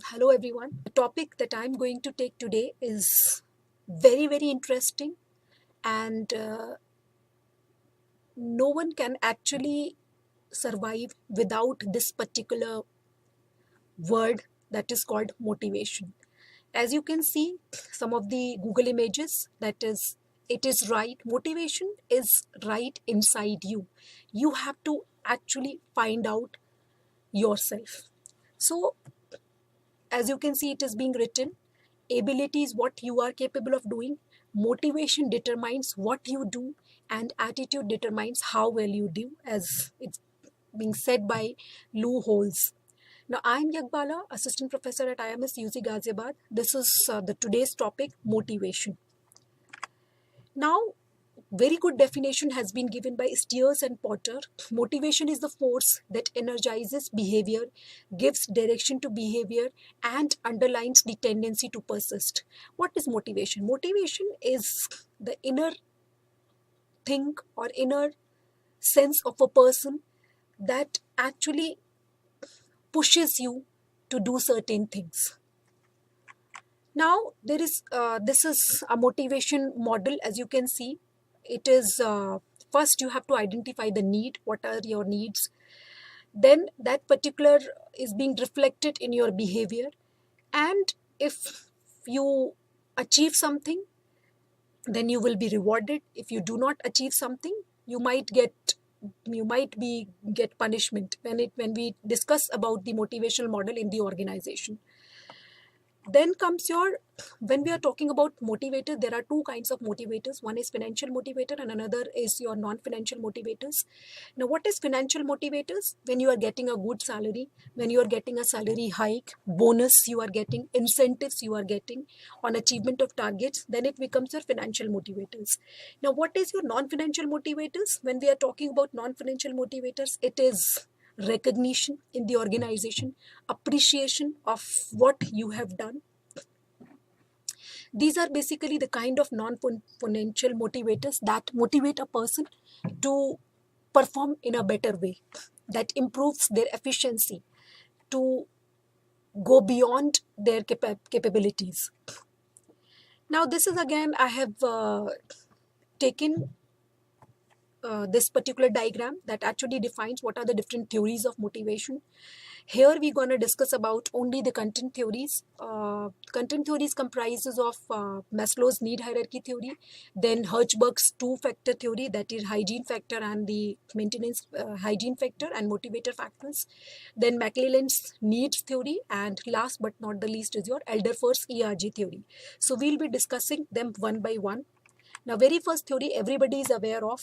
Hello, everyone. The topic that I'm going to take today is very, very interesting, and no one can actually survive without this particular word that is called motivation. As you can see, some of the Google images, that is, it is right. Motivation is right inside you. You have to actually find out yourself. So, as you can see, it is being written, ability is what you are capable of doing, motivation determines what you do, and attitude determines how well you do, as it's being said by Lou Holtz. Now, I am Yagbala, assistant professor at IMS UC Ghaziabad. This is the today's topic, motivation. Now, very good definition has been given by Steers and Potter. Motivation is the force that energizes behavior, gives direction to behavior, and underlines the tendency to persist. What is motivation? Motivation is the inner thing or inner sense of a person that actually pushes you to do certain things. Now, this is a motivation model. As you can see, it is first you have to identify the need. What are your needs? Then that particular is being reflected in your behavior, and if you achieve something, then you will be rewarded. If you do not achieve something, you might get punishment. When we discuss about the motivational model in the organization, then comes your, when we are talking about motivator, there are two kinds of motivators. One is financial motivator and another is your non-financial motivators. Now, what is financial motivators? When you are getting a good salary, when you are getting a salary hike, bonus you are getting, incentives you are getting on achievement of targets, then it becomes your financial motivators. Now, what is your non-financial motivators? When we are talking about non-financial motivators, it is recognition in the organization, appreciation of what you have done. These are basically the kind of non-financial motivators that motivate a person to perform in a better way, that improves their efficiency, to go beyond their capabilities. Now, this is again, I have taken this particular diagram that actually defines what are the different theories of motivation. Here we're going to discuss about only the content theories. Content theories comprises of Maslow's need hierarchy theory, then Hertzberg's two-factor theory, that is hygiene factor and the maintenance hygiene factor and motivator factors, then McClelland's needs theory, and last but not the least is your Alderfer's ERG theory. So we'll be discussing them one by one. Now, very first theory everybody is aware of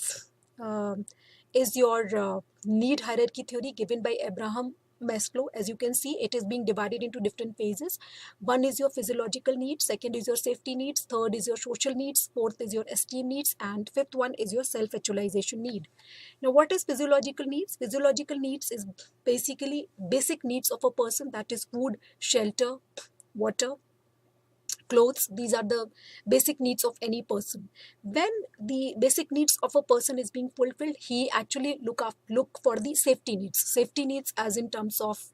is your need hierarchy theory given by Abraham Maslow. As you can see, it is being divided into different phases. One is your physiological needs, second is your safety needs, third is your social needs, fourth is your esteem needs, and fifth one is your self-actualization need. Now, what is physiological needs? Physiological needs is basically basic needs of a person, that is food, shelter, water, clothes. These are the basic needs of any person. When the basic needs of a person is being fulfilled, he actually look for the safety needs as in terms of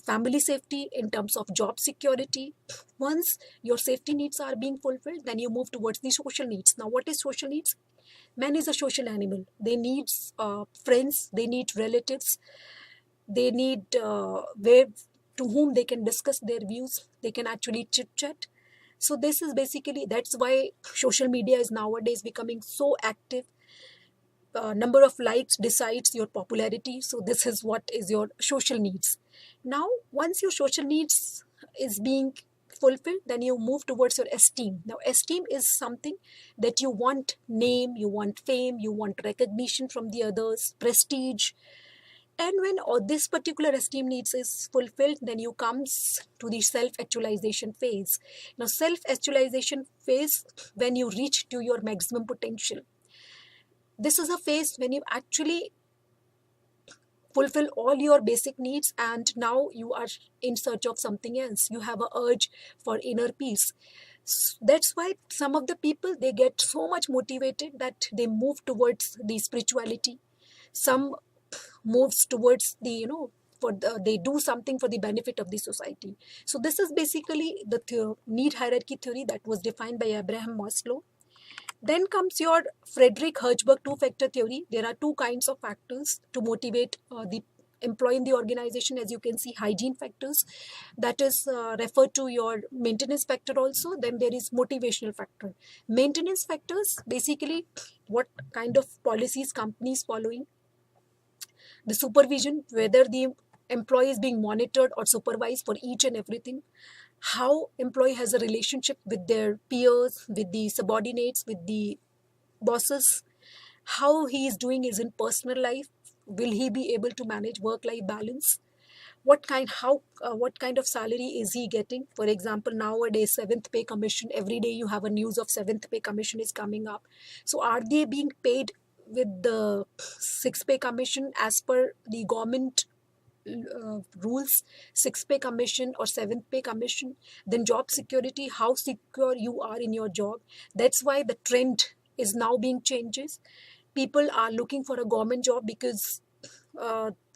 family safety, in terms of job security. Once your safety needs are being fulfilled, then you move towards the social needs. Now, what is social needs? Man is a social animal. They need friends, they need relatives, they need where to whom they can discuss their views, they can actually chit chat. So this is basically, that's why social media is nowadays becoming so active. Number of likes decides your popularity. So this is what is your social needs. Now, once your social needs is being fulfilled, then you move towards your esteem. Now, esteem is something that you want name, you want fame, you want recognition from the others, prestige. And when all this particular esteem needs is fulfilled, then you comes to the self-actualization phase. Now, self-actualization phase, when you reach to your maximum potential. This is a phase when you actually fulfill all your basic needs, and now you are in search of something else. You have a urge for inner peace. That's why some of the people, they get so much motivated that they move towards the spirituality. Some moves towards the they do something for the benefit of the society. So this is basically the need hierarchy theory that was defined by Abraham Maslow. Then comes your Frederick Herzberg two-factor theory. There are two kinds of factors to motivate the employee in the organization. As you can see, hygiene factors, that is referred to your maintenance factor also. Then there is motivational factor. Maintenance factors, basically what kind of policies companies following, the supervision, whether the employee is being monitored or supervised for each and everything, how employee has a relationship with their peers, with the subordinates, with the bosses, how he is doing is in personal life, will he be able to manage work life balance, what kind of salary is he getting. For example, nowadays seventh pay commission, every day you have a news of seventh pay commission is coming up. So are they being paid with the sixth pay commission as per the government rules, sixth pay commission or seventh pay commission? Then job security, how secure you are in your job. That's why the trend is now being changes. People are looking for a government job because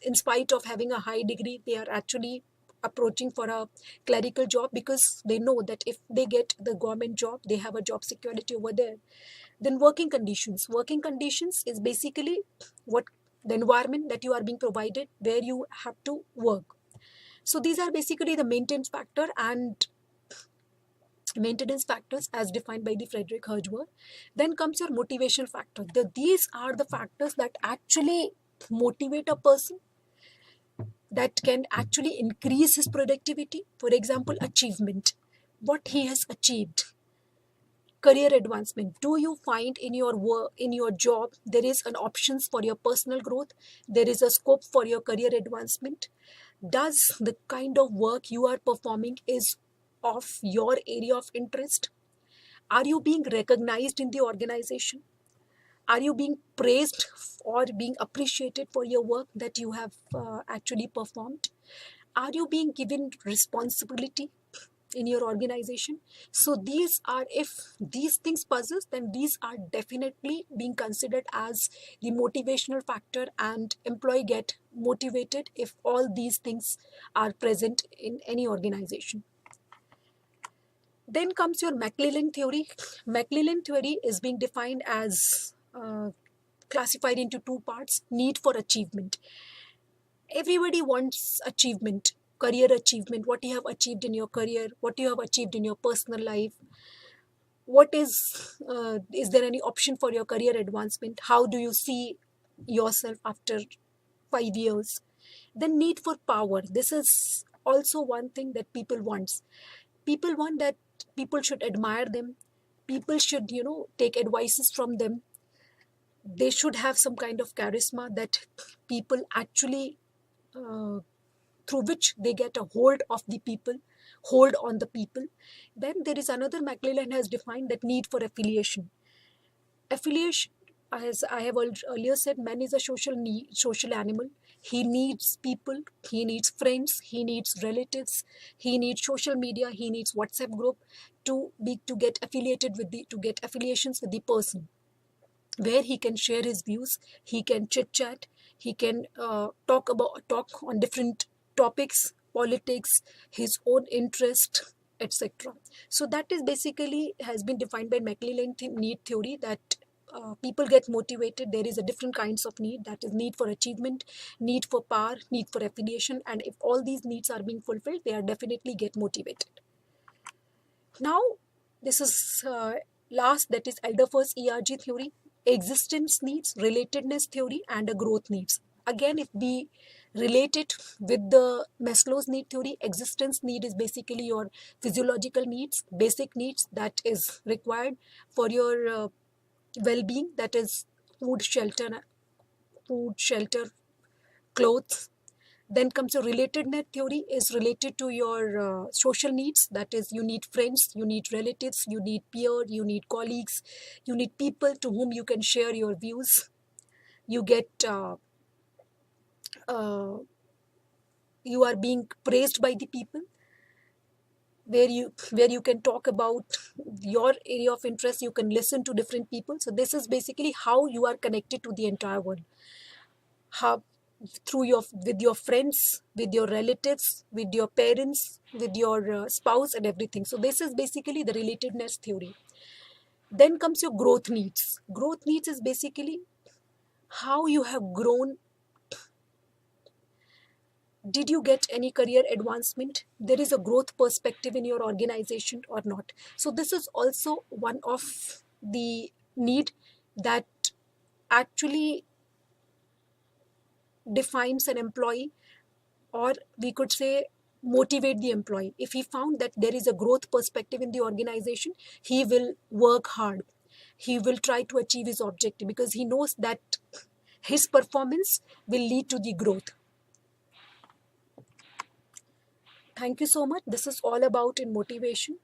in spite of having a high degree, they are actually approaching for a clerical job because they know that if they get the government job, they have a job security over there. Then working conditions. Working conditions is basically what the environment that you are being provided, where you have to work. So these are basically the maintenance factor and maintenance factors as defined by the Frederick Herzberg. Then comes your motivational factor. These are the factors that actually motivate a person, that can actually increase his productivity. For example, achievement, what he has achieved. Career advancement, do you find in your work, in your job, there is an options for your personal growth, there is a scope for your career advancement? Does the kind of work you are performing is of your area of interest? Are you being recognized in the organization? Are you being praised or being appreciated for your work that you have actually performed? Are you being given responsibility in your organization? So these are, if these things possess, then these are definitely being considered as the motivational factor, and employee get motivated if all these things are present in any organization. Then comes your McClellan theory. McClellan theory is being defined as classified into two parts: need for achievement. Everybody wants achievement, career achievement, what you have achieved in your career, what you have achieved in your personal life. What is there any option for your career advancement? How do you see yourself after 5 years? Then need for power. This is also one thing that people want. People want that people should admire them. People should, take advices from them. They should have some kind of charisma that people actually, through which they get a hold of the people, hold on the people. Then there is another, McClellan has defined that need for affiliation. Affiliation, as I have earlier said, man is a social animal. He needs people, he needs friends, he needs relatives, he needs social media, he needs WhatsApp group to get affiliated with to get affiliations with the person, where he can share his views, he can chit chat, he can talk on different topics, politics, his own interest, etc. So that is basically has been defined by McClellan need theory, that people get motivated. There is a different kinds of need, that is need for achievement, need for power, need for affiliation, and if all these needs are being fulfilled, they are definitely get motivated. Now this is last, that is Alderfer's ERG theory: existence needs, relatedness theory, and a growth needs. Again, if we relate it with the Maslow's need theory, existence need is basically your physiological needs, basic needs that is required for your well-being, that is food, shelter, clothes. Then comes your relatedness theory, is related to your social needs, that is you need friends, you need relatives, you need peer, you need colleagues, you need people to whom you can share your views. You get you are being praised by the people, where you can talk about your area of interest, you can listen to different people. So this is basically how you are connected to the entire world. How through with your friends, with your relatives, with your parents, with your spouse and everything. So this is basically the relatedness theory. Then comes your growth needs. Growth needs is basically how you have grown. Did you get any career advancement? There is a growth perspective in your organization or not? So this is also one of the need that actually defines an employee, or we could say motivate the employee. If he found that there is a growth perspective in the organization, he will work hard, he will try to achieve his objective, because he knows that his performance will lead to the growth. Thank you so much. This is all about in motivation.